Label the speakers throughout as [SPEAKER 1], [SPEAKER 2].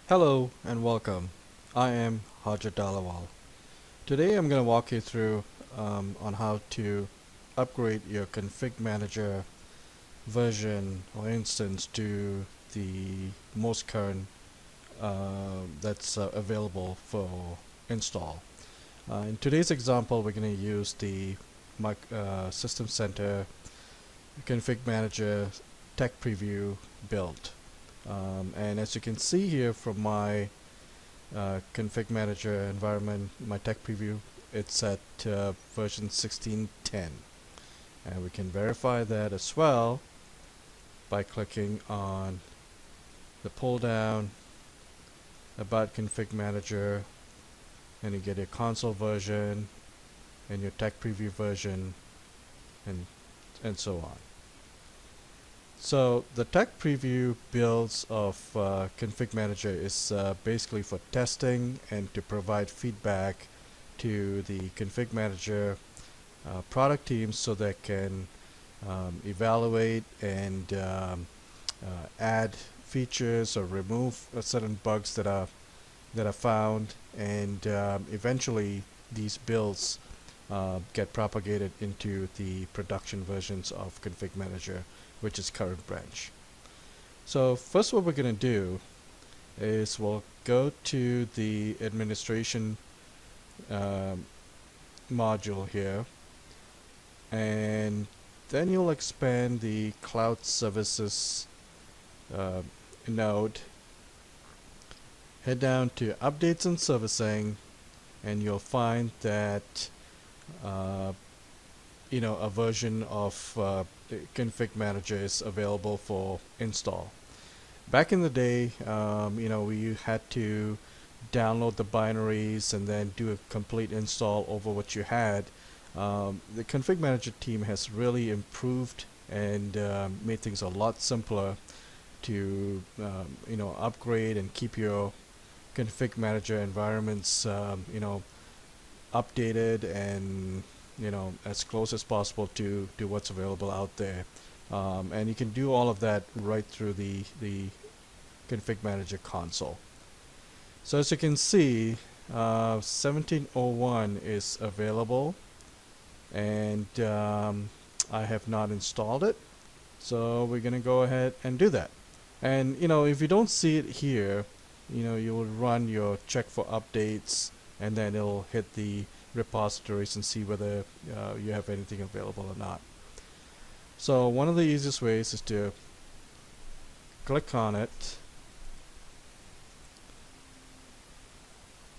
[SPEAKER 1] Hello and welcome. I am Harjit. Today I'm going to walk you through on how to upgrade your config manager version or instance to the most current that's available for install. In today's example, we're going to use the System Center Config Manager Tech Preview build. And as you can see here from my config manager environment, my tech preview, it's at version 16.10, and we can verify that as well by clicking on the pull down about config manager, and you get your console version and your tech preview version, and so on. So the tech preview builds of config manager is basically for testing and to provide feedback to the config manager product teams so they can evaluate and add features or remove certain bugs that are found, and eventually these builds get propagated into the production versions of config manager, which is current branch. So first what we're going to do is we'll go to the administration module here, and then you'll expand the cloud services node, head down to updates and servicing, and you'll find that a version of config manager is available for install. Back in the day, we had to download the binaries and then do a complete install over what you had. The config manager team has really improved and made things a lot simpler to upgrade and keep your config manager environments updated and as close as possible to what's available out there, and you can do all of that right through the config manager console. So as you can see, 1701 is available, and I have not installed it, so we're gonna go ahead and do that. And if you don't see it here, you will run your check for updates, and then it'll hit the repositories and see whether you have anything available or not. So one of the easiest ways is to click on it.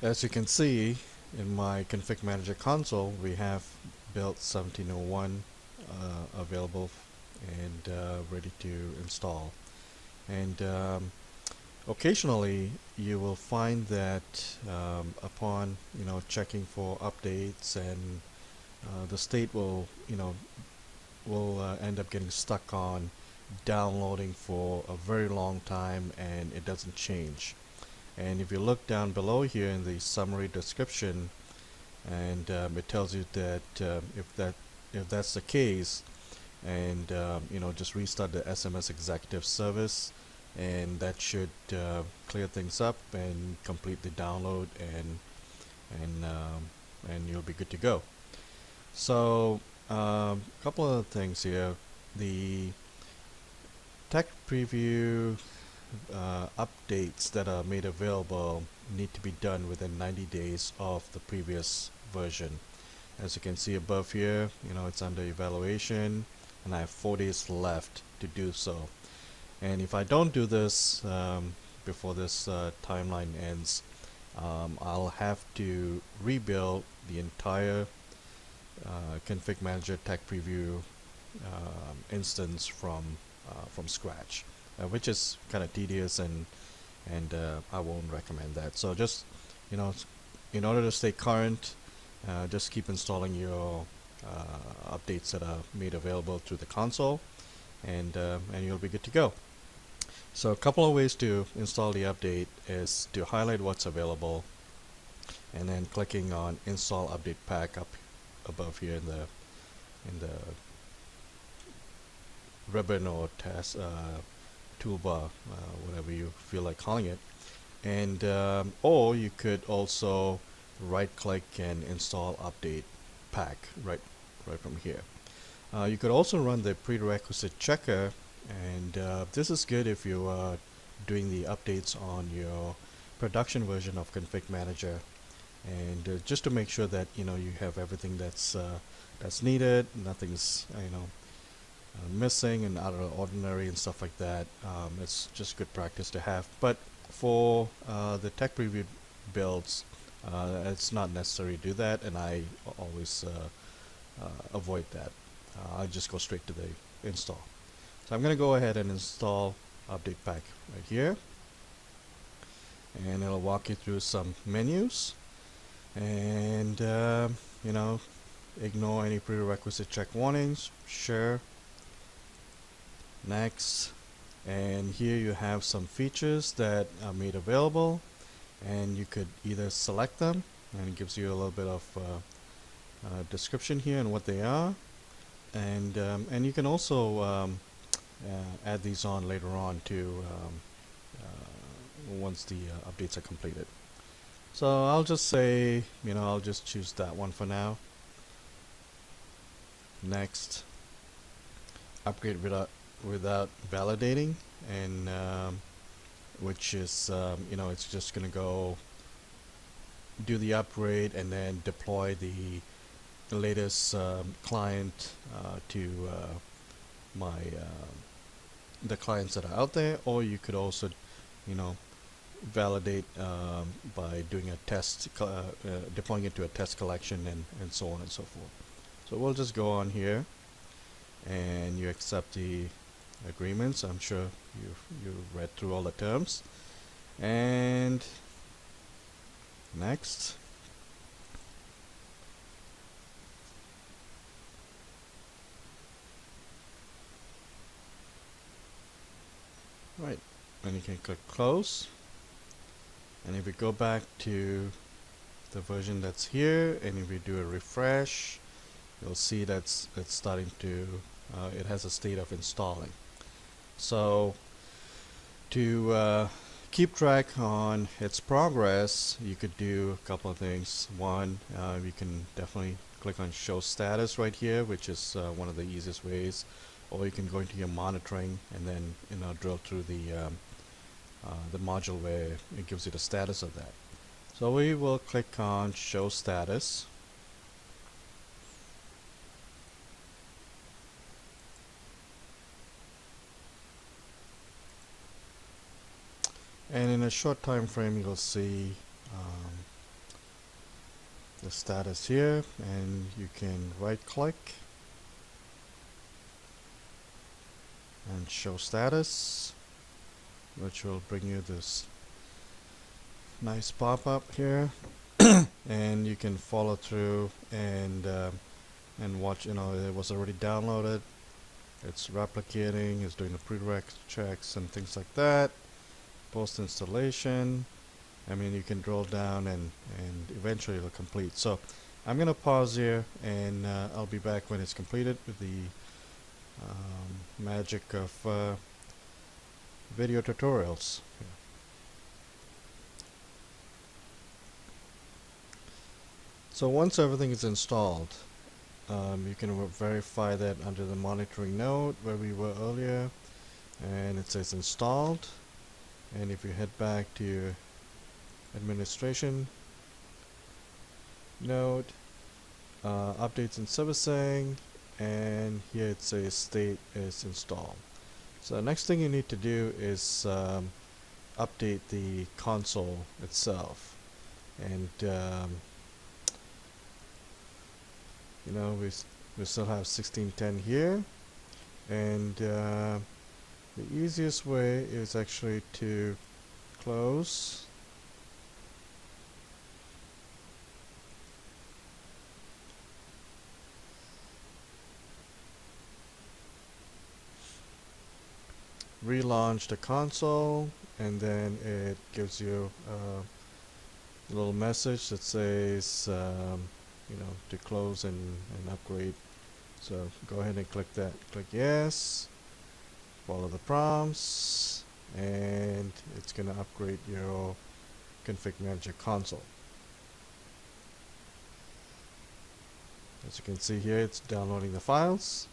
[SPEAKER 1] As you can see in my config manager console, we have built 1701 available and ready to install. And occasionally you will find that upon checking for updates, and the state will end up getting stuck on downloading for a very long time, and it doesn't change. And if you look down below here in the summary description, and it tells you that if that's the case, and just restart the SMS executive service, and that should clear things up and complete the download, and you'll be good to go. So a couple of things here. The tech preview updates that are made available need to be done within 90 days of the previous version. As you can see above here, it's under evaluation, and I have 4 days left to do so. And if I don't do this before this timeline ends, I'll have to rebuild the entire config manager tech preview instance from scratch, which is kind of tedious, and I won't recommend that. So just in order to stay current, just keep installing your updates that are made available through the console, and you'll be good to go. So a couple of ways to install the update is to highlight what's available, and then clicking on install update pack up above here in the ribbon or task toolbar, whatever you feel like calling it. and or you could also right click and install update pack right from here. You could also run the prerequisite checker, and this is good if you are doing the updates on your production version of ConfigMgr, and just to make sure that you have everything that's needed, nothing's missing and out of the ordinary and stuff like that. It's just good practice to have. But for the tech preview builds, it's not necessary to do that, and I always avoid that. I just go straight to the install. So I'm going to go ahead and install update pack right here, and it'll walk you through some menus, and ignore any prerequisite check warnings. Sure. Next. And here you have some features that are made available, and you could either select them, and it gives you a little bit of description here and what they are, and you can also add these on later on to once the updates are completed. So I'll just say, I'll just choose that one for now. Next. Upgrade without validating, and which is it's just gonna go do the upgrade and then deploy the latest client to the clients that are out there. Or you could also validate by doing a test, deploying it to a test collection, and so on and so forth. So we'll just go on here, and you accept the agreements. I'm sure you read through all the terms, and next. Right, and you can click close, and if we go back to the version that's here, and if we do a refresh, you'll see that's it's starting to it has a state of installing. So to keep track on its progress, you could do a couple of things. One, you can definitely click on show status right here, which is one of the easiest ways, or you can go into your monitoring and then drill through the module where it gives you the status of that. So we will click on show status. And in a short time frame, you'll see the status here, and you can right click and show status, which will bring you this nice pop-up here. And you can follow through and watch. It was already downloaded, it's replicating, it's doing the prereq checks and things like that. Post installation. I mean, you can drill down and eventually it'll complete. So I'm gonna pause here, and I'll be back when it's completed with the magic of video tutorials. So once everything is installed, you can verify that under the monitoring node where we were earlier, and it says installed. And if you head back to your administration node, updates and servicing, and here it says state is installed. So the next thing you need to do is update the console itself, and we still have 1610 here, and the easiest way is actually to close, relaunch the console, and then it gives you a little message that says to close and upgrade. So go ahead and click that, click yes, follow the prompts, and it's going to upgrade your ConfigMgr console. As you can see here, it's downloading the files.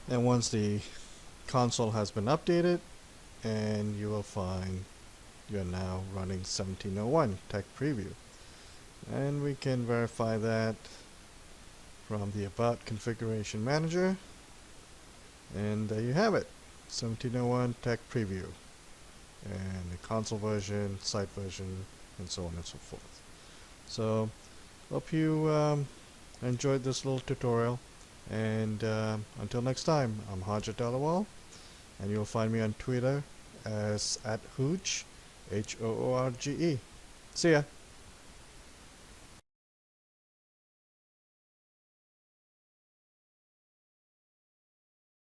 [SPEAKER 1] And once the console has been updated, and you will find you're now running 1701 Tech Preview. And we can verify that from the About Configuration Manager. And there you have it, 1701 Tech Preview. And the console version, site version, and so on and so forth. So, hope you enjoyed this little tutorial. And until next time, I'm Harjit, and you'll find me on Twitter as @Hoorge, Hoorge. See ya.